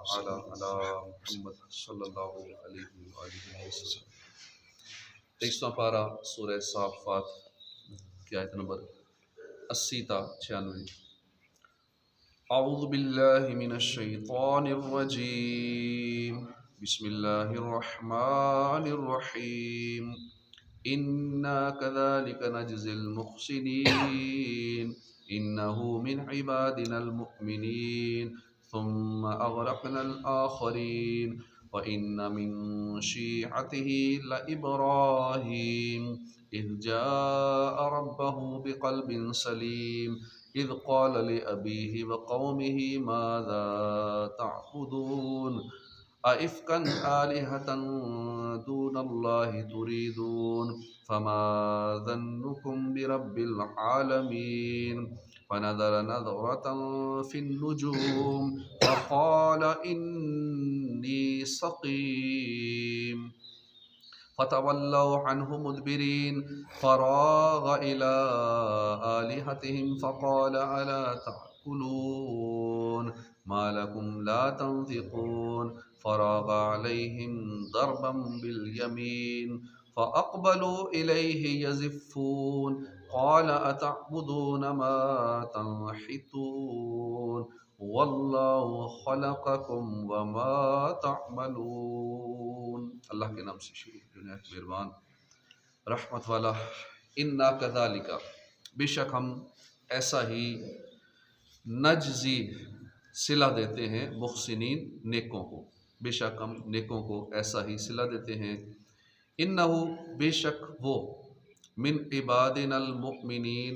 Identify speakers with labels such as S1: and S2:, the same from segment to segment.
S1: تعالی علی محمد صلی اللہ علیہ وآلہ وسلم۔ 23واں پارہ سورہ صافات کی آیت نمبر 80 تا 96۔ اعوذ باللہ من الشیطان الرجیم، بسم اللہ الرحمن الرحیم۔ انا كذلك نجزي المحسنين انه من عبادنا المؤمنين ثم اغرقنا الاخرين وان من شيعته لابراهيم اذ جاء ربه بقلب سليم اذ قال لابيه وقومه ماذا تعبدون أئفكا آلهة دون الله تريدون فما ظنكم برب العالمين فنظر نظرة في النجوم فقال إني سقيم فتولوا عنه مدبرين فراغ إلى آلهتهم فقال ألا تأكلون ما لكم لا تنطقون فراغ عليهم ضربا باليمين فأقبلوا إليه يزفون قال أتعبدون ما تنحتون واللہ خلقکم وما تعملون۔ اللہ کے نام سے شروع، جو نہایت مہربان رحمت والا۔ انا کذالک، بے شک ہم ایسا ہی نجزی صلہ دیتے ہیں محسنین نیکوں کو، بے شک ہم نیکوں کو ایسا ہی صلہ دیتے ہیں۔ انہو، بے شک وہ، من عبادنا المؤمنین،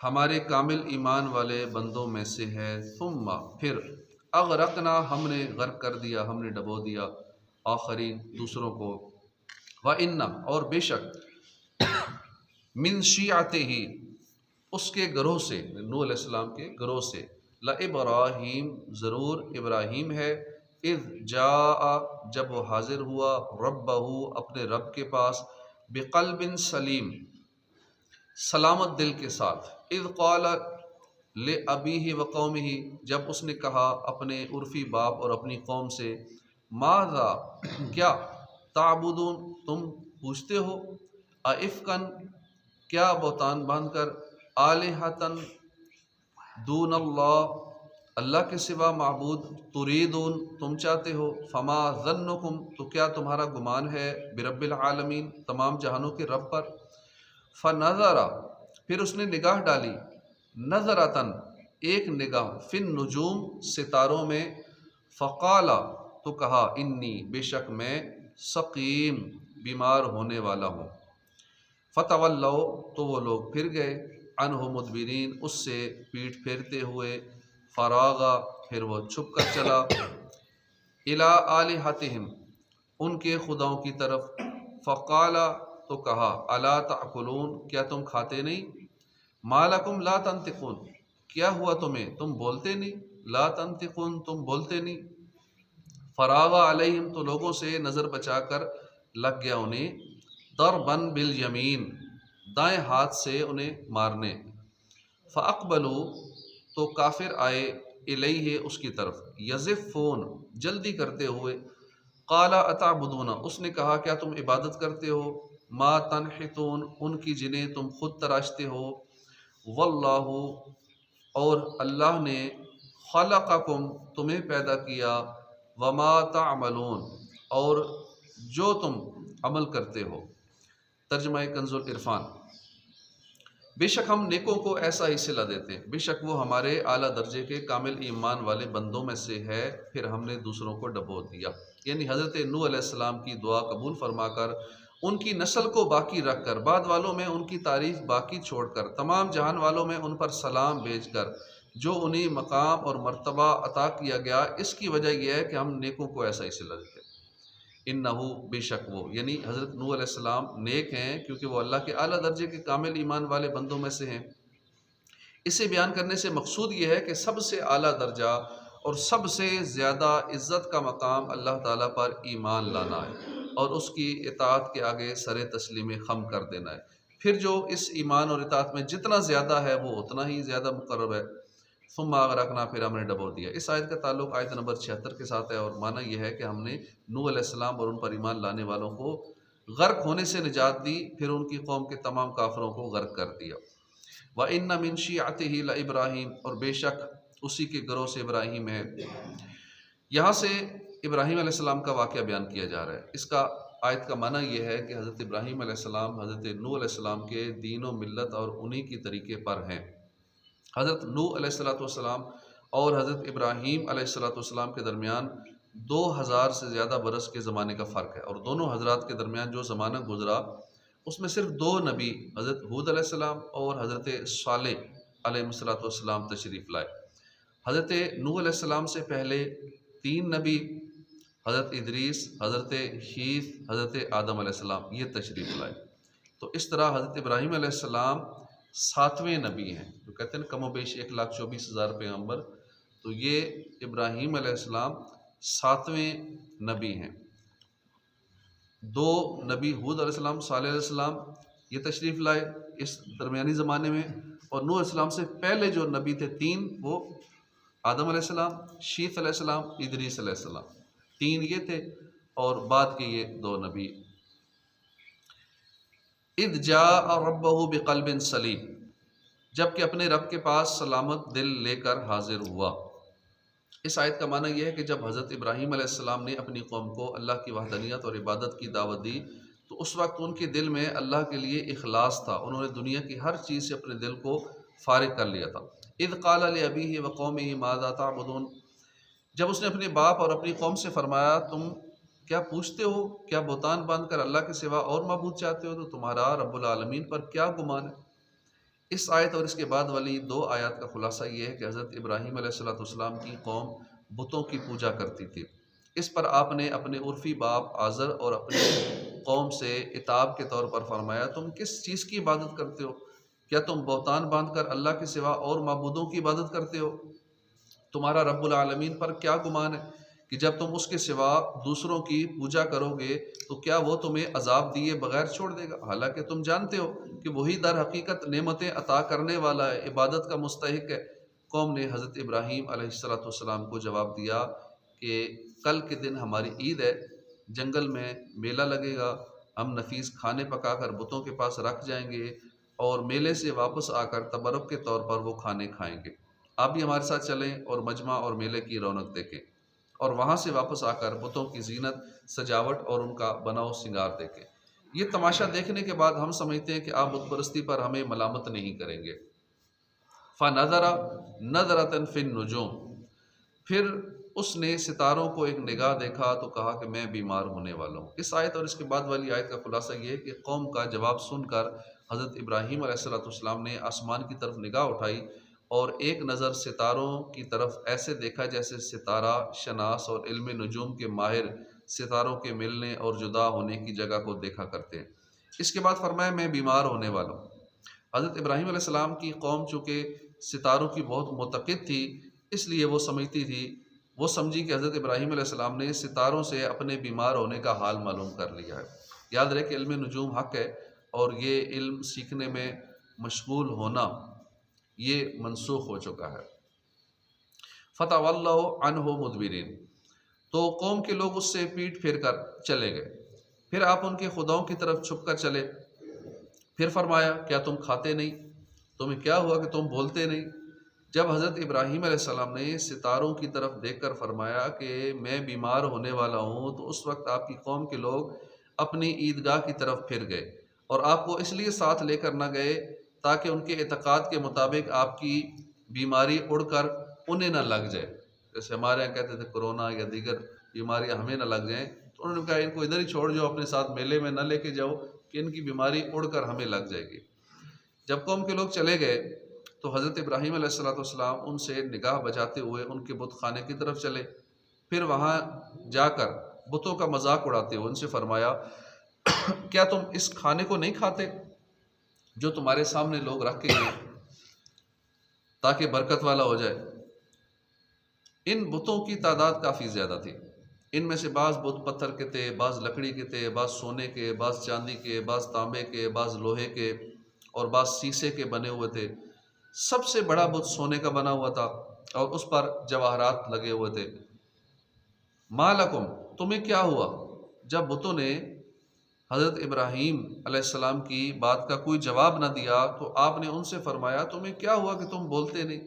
S1: ہمارے کامل ایمان والے بندوں میں سے ہے۔ ثم، پھر، اغرقنا، ہم نے غرق کر دیا، ہم نے ڈبو دیا، آخرین، دوسروں کو۔ وَإِنَّ، اور بے شک، من شیعتہ، اس کے گروہ سے، نوح علیہ السلام کے گروہ سے، لَإِبْرَاهِيم، ضرور ابراہیم ہے، اذ جاء، جب وہ حاضر ہوا، ربہ، اپنے رب کے پاس، بقلب سلیم، سلامت دل کے ساتھ، اذ قال لأبیہ وقومہ، جب اس نے کہا اپنے عرفی باپ اور اپنی قوم سے، ماذا، کیا، تعبدون، تم پوچھتے ہو، ائفکن، کیا بہتان باندھ کر، آلہتن، دون اللہ، اللہ کے سوا معبود، تریدون، تم چاہتے ہو، فما ظنکم، تو کیا تمہارا گمان ہے، برب العالمین، تمام جہانوں کے رب پر۔ فنظر، پھر اس نے نگاہ ڈالی، نظرتن، ایک نگاہ، فی النجوم، ستاروں میں، فقال، تو کہا، انی، بے شک میں، سقیم، بیمار ہونے والا ہوں۔ فتولوا، تو وہ لوگ پھر گئے، عنہ مدبرین، اس سے پیٹھ پھیرتے ہوئے، فراغا، پھر وہ چھپ کر چلا، الی آلہتہم، ان کے خداؤں کی طرف، فقال، تو کہا، الا تأکلون، کیا تم کھاتے نہیں، ما لکم لا تنطقون، کیا ہوا تمہیں، تم بولتے نہیں، لا تنطقون، تم بولتے نہیں۔ فراغ علیہم، تو لوگوں سے نظر بچا کر لگ گیا انہیں، ضرباً بالیمین، دائیں ہاتھ سے انہیں مارنے۔ فاقبلوا، تو کافر آئے، الیہ، اس کی طرف، یزفون، جلدی کرتے ہوئے، قال اتعبدون، اس نے کہا، کیا تم عبادت کرتے ہو، ما تنحتون، ان کی جنہیں تم خود تراشتے ہو، واللہ، اور اللہ نے، خلقکم، تمہیں پیدا کیا، وما تعملون، اور جو تم عمل کرتے ہو۔ ترجمہ کنز العرفان۔ بے شک ہم نیکوں کو ایسا ہی صلہ دیتے ہیں، بے شک وہ ہمارے اعلیٰ درجے کے کامل ایمان والے بندوں میں سے ہے، پھر ہم نے دوسروں کو ڈبو دیا۔ یعنی حضرت نوح علیہ السلام کی دعا قبول فرما کر، ان کی نسل کو باقی رکھ کر، بعد والوں میں ان کی تعریف باقی چھوڑ کر، تمام جہان والوں میں ان پر سلام بھیج کر، جو انہیں مقام اور مرتبہ عطا کیا گیا، اس کی وجہ یہ ہے کہ ہم نیکوں کو ایسا ہی صلہ دیتے ہیں۔ انہو، بے شک وہ، یعنی حضرت نوح علیہ السلام نیک ہیں کیونکہ وہ اللہ کے اعلیٰ درجے کے کامل ایمان والے بندوں میں سے ہیں۔ اسے بیان کرنے سے مقصود یہ ہے کہ سب سے اعلیٰ درجہ اور سب سے زیادہ عزت کا مقام اللہ تعالیٰ پر ایمان لانا ہے اور اس کی اطاعت کے آگے سر تسلیم خم کر دینا ہے۔ پھر جو اس ایمان اور اطاعت میں جتنا زیادہ ہے وہ اتنا ہی زیادہ مقرب ہے۔ ثم اغرقنا، پھر ہم نے ڈبو دیا۔ اس آیت کا تعلق آیت نمبر 76 کے ساتھ ہے، اور معنی یہ ہے کہ ہم نے نوح علیہ السلام اور ان پر ایمان لانے والوں کو غرق ہونے سے نجات دی، پھر ان کی قوم کے تمام کافروں کو غرق کر دیا۔ وَإِنَّ مِن شِيعَتِهِ لَإِبْرَاهِيمَ، اور بے شک اسی کے گروہ سے ابراہیم ہے۔ یہاں سے ابراہیم علیہ السلام کا واقعہ بیان کیا جا رہا ہے۔ اس کا آیت کا معنی یہ ہے کہ حضرت ابراہیم علیہ السلام حضرت نوح علیہ السلام کے دین و ملت اور انہی کی طریقے پر ہیں۔ حضرت نوح علیہ السلام اور حضرت ابراہیم علیہ السلام کے درمیان 2000 سے زیادہ برس کے زمانے کا فرق ہے، اور دونوں حضرات کے درمیان جو زمانہ گزرا اس میں صرف 2 نبی حضرت ہود علیہ السلام اور حضرت صالح علیہ السلام تشریف لائے۔ حضرت نوح علیہ السلام سے پہلے 3 نبی حضرت ادریس، حضرت شیث، حضرت آدم علیہ السلام یہ تشریف لائے۔ تو اس طرح حضرت ابراہیم علیہ السلام 7ویں نبی ہیں، جو کہتے ہیں کم و بیش 1,24,000 پیغمبر، تو یہ ابراہیم علیہ السلام 7ویں نبی ہیں۔ 2 نبی ہود علیہ السلام، صالح علیہ السلام یہ تشریف لائے اس درمیانی زمانے میں، اور نوح علیہ السلام سے پہلے جو نبی تھے 3 وہ آدم علیہ السلام، شیث علیہ السلام، ادریس علیہ السلام، 3 یہ تھے، اور بعد کے یہ 2 نبی۔ اذ جاء ربہ بقلب سلیم، جب کہ اپنے رب کے پاس سلامت دل لے کر حاضر ہوا۔ اس آیت کا معنی یہ ہے کہ جب حضرت ابراہیم علیہ السلام نے اپنی قوم کو اللہ کی وحدانیت اور عبادت کی دعوت دی تو اس وقت ان کے دل میں اللہ کے لیے اخلاص تھا، انہوں نے دنیا کی ہر چیز سے اپنے دل کو فارغ کر لیا تھا۔ اذ قال لأبیہ وقومہ ماذا تعبدون، جب اس نے اپنے باپ اور اپنی قوم سے فرمایا تم کیا پوچھتے ہو، کیا بہتان باندھ کر اللہ کے سوا اور معبود چاہتے ہو، تو تمہارا رب العالمین پر کیا گمان ہے۔ اس آیت اور اس کے بعد والی 2 آیات کا خلاصہ یہ ہے کہ حضرت ابراہیم علیہ السلام کی قوم بتوں کی پوجا کرتی تھی۔ اس پر آپ نے اپنے عرفی باپ آزر اور اپنی قوم سے عتاب کے طور پر فرمایا تم کس چیز کی عبادت کرتے ہو، کیا تم بہتان باندھ کر اللہ کے سوا اور معبودوں کی عبادت کرتے ہو، تمہارا رب العالمین پر کیا گمان ہے کہ جب تم اس کے سوا دوسروں کی پوجا کرو گے تو کیا وہ تمہیں عذاب دیے بغیر چھوڑ دے گا، حالانکہ تم جانتے ہو کہ وہی در حقیقت نعمتیں عطا کرنے والا ہے، عبادت کا مستحق ہے۔ قوم نے حضرت ابراہیم علیہ السلام کو جواب دیا کہ کل کے دن ہماری عید ہے، جنگل میں میلہ لگے گا، ہم نفیس کھانے پکا کر بتوں کے پاس رکھ جائیں گے اور میلے سے واپس آ کر تبرک کے طور پر وہ کھانے کھائیں گے۔ آپ بھی ہمارے ساتھ چلیں اور مجمع اور میلے کی رونق دیکھیں، اور وہاں سے واپس آ کر بتوں کی زینت، سجاوٹ اور ان کا بناؤ سنگار دیکھیں۔ یہ تماشا دیکھنے کے بعد ہم سمجھتے ہیں کہ آپ بت پرستی پر ہمیں ملامت نہیں کریں گے۔ فَنَظَرَ نَظْرَةً فِي النُّجُومِ، پھر اس نے ستاروں کو ایک نگاہ دیکھا تو کہا کہ میں بیمار ہونے والا ہوں۔ اس آیت اور اس کے بعد والی آیت کا خلاصہ یہ ہے کہ قوم کا جواب سن کر حضرت ابراہیم علیہ السلام نے آسمان کی طرف نگاہ اٹھائی اور ایک نظر ستاروں کی طرف ایسے دیکھا جیسے ستارہ شناس اور علم نجوم کے ماہر ستاروں کے ملنے اور جدا ہونے کی جگہ کو دیکھا کرتے ہیں۔ اس کے بعد فرمایا میں بیمار ہونے والا ہوں۔ حضرت ابراہیم علیہ السلام کی قوم چونکہ ستاروں کی بہت معتقد تھی، اس لیے وہ سمجھی کہ حضرت ابراہیم علیہ السلام نے ستاروں سے اپنے بیمار ہونے کا حال معلوم کر لیا ہے۔ یاد رہے کہ علم نجوم حق ہے، اور یہ علم سیکھنے میں مشغول ہونا یہ منسوخ ہو چکا ہے۔ فَتَوَلَّوْا عَنْهُ مُدْبِرِينَ، تو قوم کے لوگ اس سے پیٹ پھیر کر چلے گئے۔ پھر آپ ان کے خداؤں کی طرف چھپ کر چلے۔ پھر فرمایا کیا تم کھاتے نہیں، تمہیں کیا ہوا کہ تم بولتے نہیں۔ جب حضرت ابراہیم علیہ السلام نے ستاروں کی طرف دیکھ کر فرمایا کہ میں بیمار ہونے والا ہوں، تو اس وقت آپ کی قوم کے لوگ اپنی عیدگاہ کی طرف پھر گئے، اور آپ کو اس لیے ساتھ لے کر نہ گئے تاکہ ان کے اعتقاد کے مطابق آپ کی بیماری اڑ کر انہیں نہ لگ جائے۔ جیسے ہمارے یہاں کہتے تھے کرونا یا دیگر بیماریاں ہمیں نہ لگ جائیں، تو انہوں نے کہا ان کو ادھر ہی چھوڑ جاؤ، اپنے ساتھ میلے میں نہ لے کے جاؤ کہ ان کی بیماری اڑ کر ہمیں لگ جائے گی۔ جب قوم کے لوگ چلے گئے تو حضرت ابراہیم علیہ السلام ان سے نگاہ بچاتے ہوئے ان کے بت خانے کی طرف چلے۔ پھر وہاں جا کر بتوں کا مذاق اڑاتے ہوئے ان سے فرمایا کیا تم اس کھانے کو نہیں کھاتے جو تمہارے سامنے لوگ رکھ کے گئے تاکہ برکت والا ہو جائے۔ ان بتوں کی تعداد کافی زیادہ تھی، ان میں سے بعض بت پتھر کے تھے، بعض لکڑی کے تھے، بعض سونے کے، بعض چاندی کے، بعض تانبے کے، بعض لوہے کے اور بعض سیسے کے بنے ہوئے تھے۔ سب سے بڑا بت سونے کا بنا ہوا تھا، اور اس پر جواہرات لگے ہوئے تھے۔ ما لکم، تمہیں کیا ہوا؟ جب بتوں نے حضرت ابراہیم علیہ السلام کی بات کا کوئی جواب نہ دیا تو آپ نے ان سے فرمایا تمہیں کیا ہوا کہ تم بولتے نہیں؟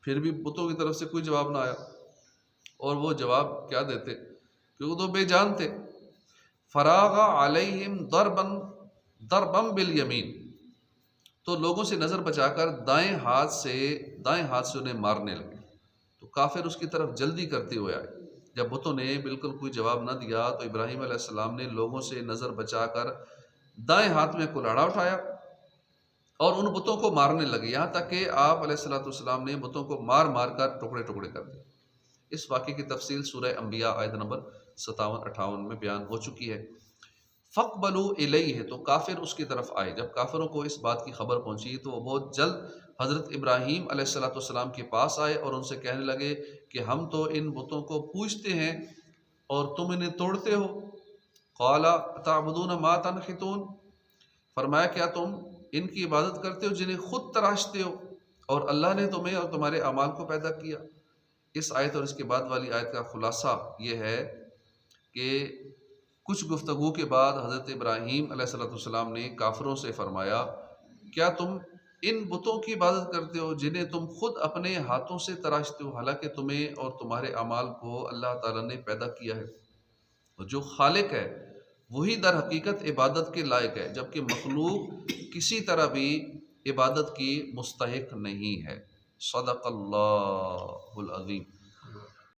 S1: پھر بھی بتوں کی طرف سے کوئی جواب نہ آیا، اور وہ جواب کیا دیتے کیونکہ تو بے جان تھے۔ فراغ علیہم ضربا بالیمین، تو لوگوں سے نظر بچا کر دائیں ہاتھ سے انہیں مارنے لگے۔ تو کافر اس کی طرف جلدی کرتے ہوئے آئے۔ جب بتوں نے بالکل کوئی جواب نہ دیا تو ابراہیم علیہ السلام نے لوگوں سے نظر بچا کر دائیں ہاتھ میں کلاڑا اٹھایا اور ان بتوں کو مارنے لگے، یہاں تک کہ آپ علیہ الصلوۃ والسلام نے بتوں کو مار مار کر ٹکڑے ٹکڑے کر دیے۔ اس واقعے کی تفصیل سورہ انبیاء آیت نمبر 57-58 میں بیان ہو چکی ہے۔ فَاقْبَلُوا إِلَيْهِ، تو کافر اس کی طرف آئے۔ جب کافروں کو اس بات کی خبر پہنچی تو وہ بہت جلد حضرت ابراہیم علیہ الصلوۃ والسلام کے پاس آئے اور ان سے کہنے لگے کہ ہم تو ان بتوں کو پوجتے ہیں اور تم انہیں توڑتے ہو۔ قَالَ أَتَعْبُدُونَ مَا تَنْحِتُونَ، فرمایا کیا تم ان کی عبادت کرتے ہو جنہیں خود تراشتے ہو، اور اللہ نے تمہیں اور تمہارے اعمال کو پیدا کیا۔ اس آیت اور اس کے بعد والی آیت کا خلاصہ یہ ہے کہ کچھ گفتگو کے بعد حضرت ابراہیم علیہ الصلوۃ والسلام نے کافروں سے فرمایا کیا تم ان بتوں کی عبادت کرتے ہو جنہیں تم خود اپنے ہاتھوں سے تراشتے ہو، حالانکہ تمہیں اور تمہارے اعمال کو اللہ تعالیٰ نے پیدا کیا ہے، اور جو خالق ہے وہی در حقیقت عبادت کے لائق ہے، جبکہ مخلوق کسی طرح بھی عبادت کی مستحق نہیں ہے۔ صدق اللہ العظیم۔